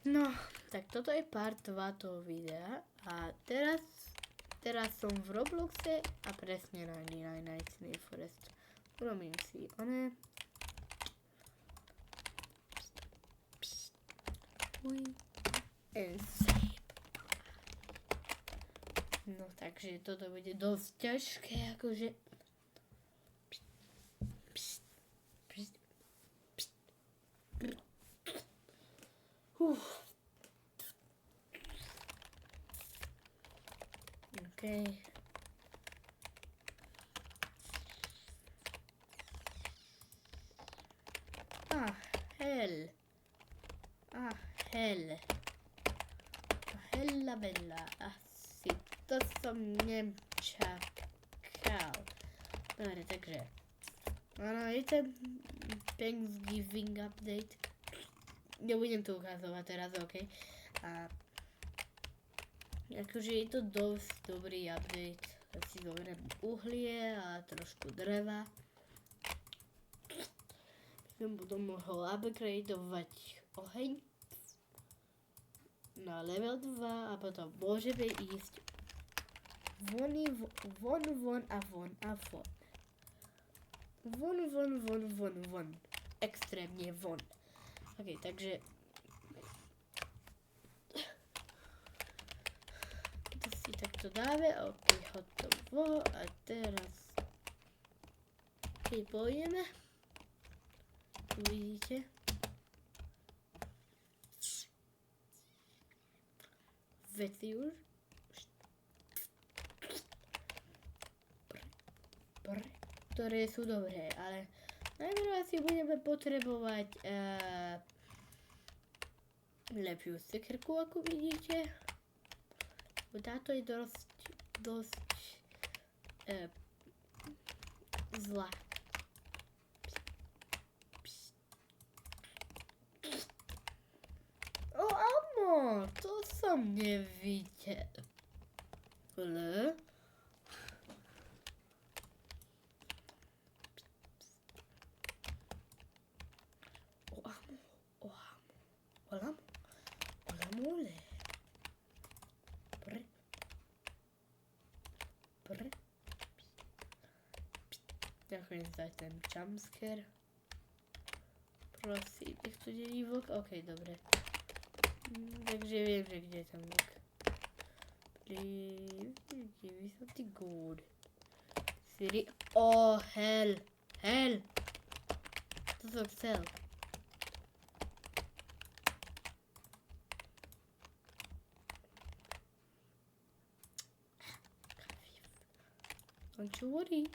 No, tak toto je part 2 toho videa a teraz som v Robloxe a presne na Nights in the Forest. Urobím si one. No takže toto bude dosť ťažké, akože. Okay. Hella bella. Asi to som nečakal. Dobre, takže. Áno, je ten Thanksgiving update. Nebudem to ukazovať teraz, ok? A akože je to dosť dobrý update. Ja si zoberiem uhlie a trošku dreva. Som budem mohol upgradeovať oheň na level 2 a potom môžeme ísť von. Extrémne von. Ok, takže to si takto dáme, ok, hotovo a teraz keď pôjdeme, uvidíte, veci už ktoré sú dobré, ale najprv asi budeme potrebovať lepšiu sekerku, ako vidíte. Táto je dosť zlá. Áno, to som nevidel. Ďakujem za ten jumpscare. Prosím, nech tu není vlk. Ok, dobre. Takže viem, že kde je ten vlk. Please, give me something good. Siri. Oh, hell. To som chcel. Don't you worry.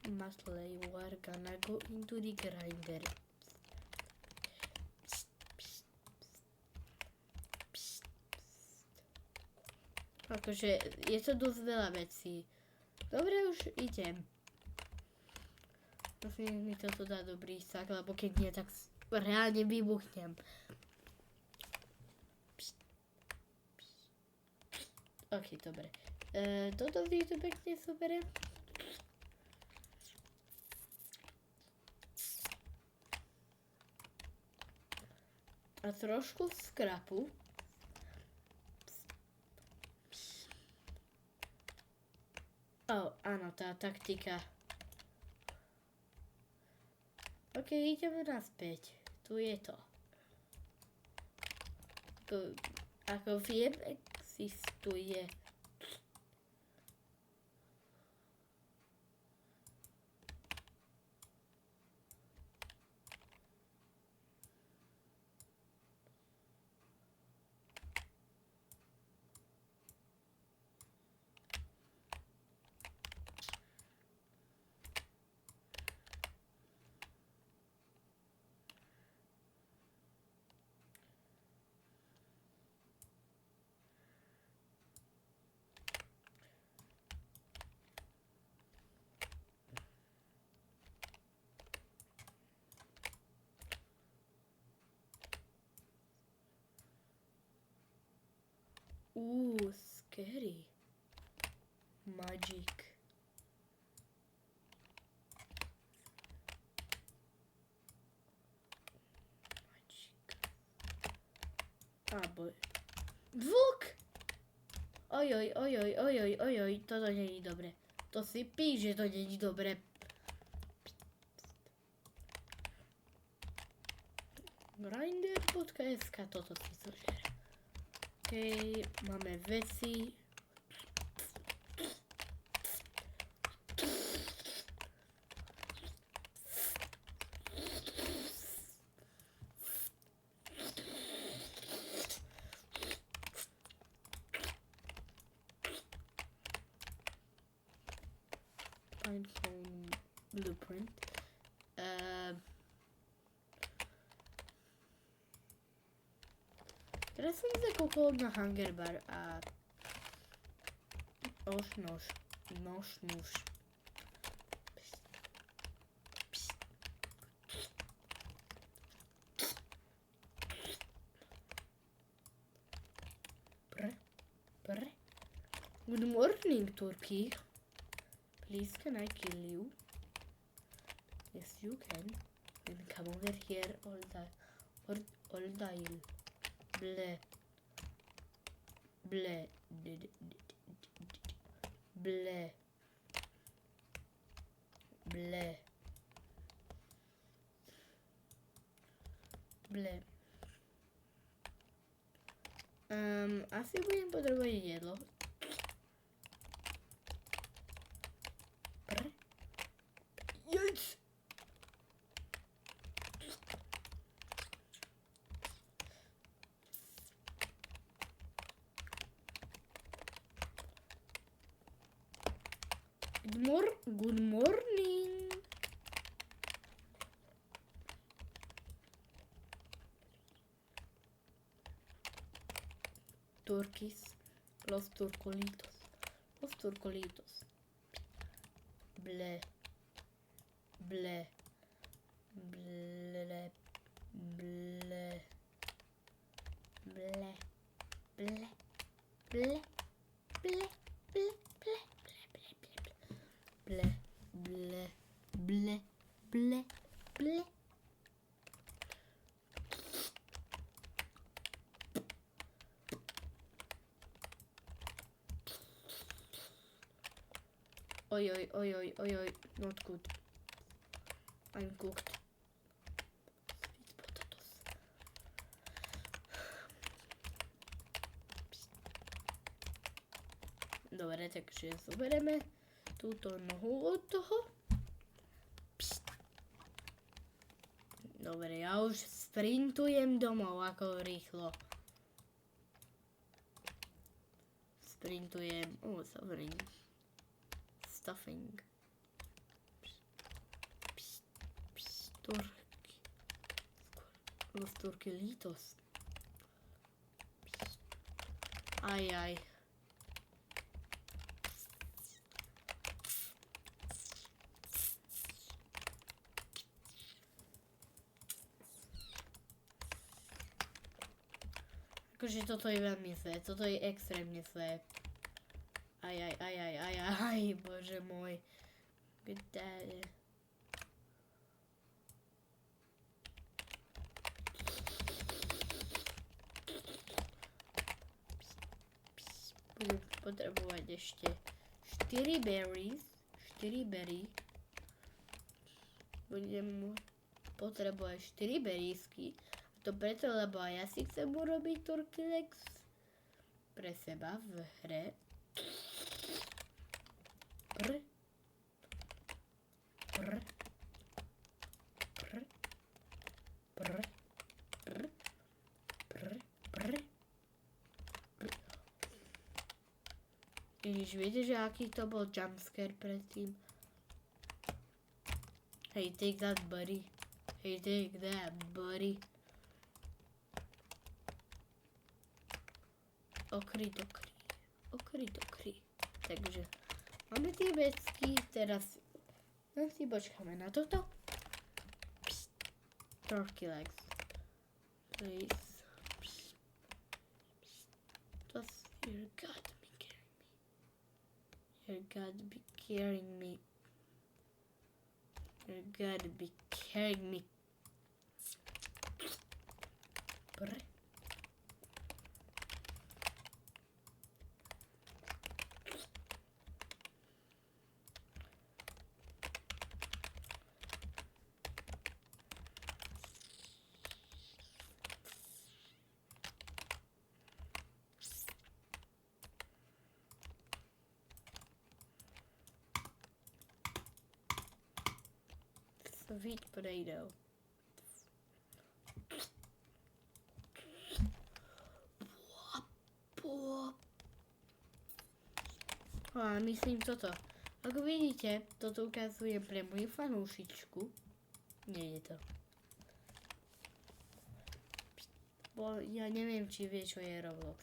Muscle, you are gonna go into the grinder. Akože je to dosť veľa vecí. Dobre, už idem. Musím mi toto dá dobrý sak, lebo keď nie, tak reálne vybuchnem. Ok, dobre. Toto si tu pekne zoberiem. A trošku skrapu. Áno, tá taktika. Ok, ideme naspäť. Tu je to. Ako viem, existuje. Scary. Magic. boj. Vlk! Ojoj, toto není dobre. To si pí, že to není dobre. Grinder.sk, toto si zožere. Okej, máme veci. Pinecone blueprint. Teraz som sa koukol na Hunger Bar a nož. Pre. Good morning, Turkey. Please, can I kill you? Yes, you can. Then come over here all the Bleh. Bleh. Bleh. Bleh. Bleh. Asi budem potrebovať jedlo. Yes! Good morning. Turkeys. Los turcolitos. Bleh. Bleh. Bleh. Bleh. Bleh. Bleh. Bleh. Bleh. Bleh. Bleh, bleh, bleh, bleh, bleh. Oj, not good. I'm cooked. Sweet potatoes. Dobre, takže zoberieme túto nohu od toho. Pst. Dobre, ja už sprintujem domov, ako rýchlo. Sprintujem. Stuffing. Turky. Los turquelitos. Aj. Akože toto je veľmi zlé, toto je extrémne zlé. Aj, bože môj. Kde? Budem potrebovať ešte 4 berries. 4 berry. Budem potrebovať 4 berrísky. To preto, lebo ja si chcem urobiť turkey legs pre seba v hre. Ježiš, viete, že aký to bol jumpscare predtým? Hey, take that, buddy. Okry. Takže máme tie vecky, teraz si počkáme na toto. Psst. Turkey legs. Please. Psst. Just, you gotta be carrying me. Brr. víc prejdou. A myslím toto. Ako vidíte, toto ukazujem pre moju fanúšičku. Nie je to. Bo ja neviem, či vie, čo je Roblox.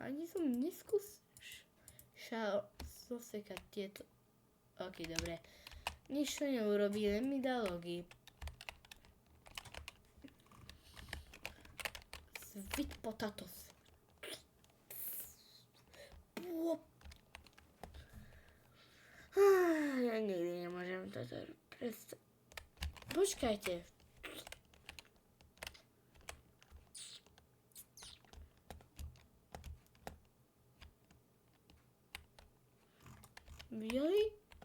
Ani som neskúšal zosekať tieto. Ok, dobre. Nič to neurobí, len mi dá logy. Sweet potatoes. Ja nikdy nemôžem toto prestať. Počkajte.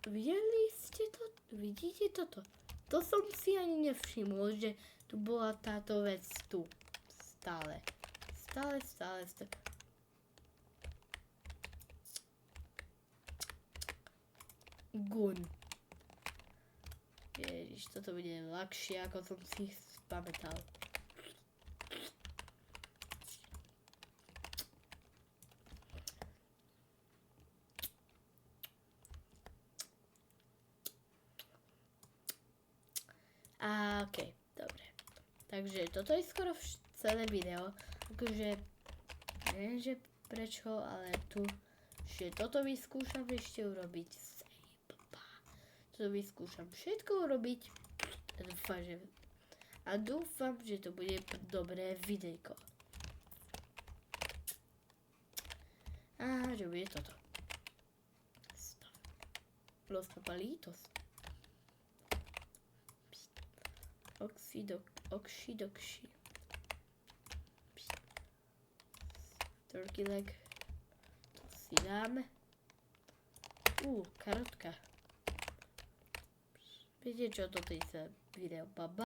Videli ste to? Vidíte toto? To som si ani nevšimol, že tu bola táto vec tu. Stále. Gun. Ježiš, toto bude ľahšie, ako som si spamätal. Okej, dobre. Takže toto je skoro celé video. Akože, neviem, že prečo, ale tu, že toto vyskúšam ešte urobiť. Toto vyskúšam všetko urobiť. A dúfam, že to bude dobré videjko. A že bude toto. Los papalitos. Okšidokši. Turkey leg. To si dáme. Karotka. Viete čo, toto je video. Baba.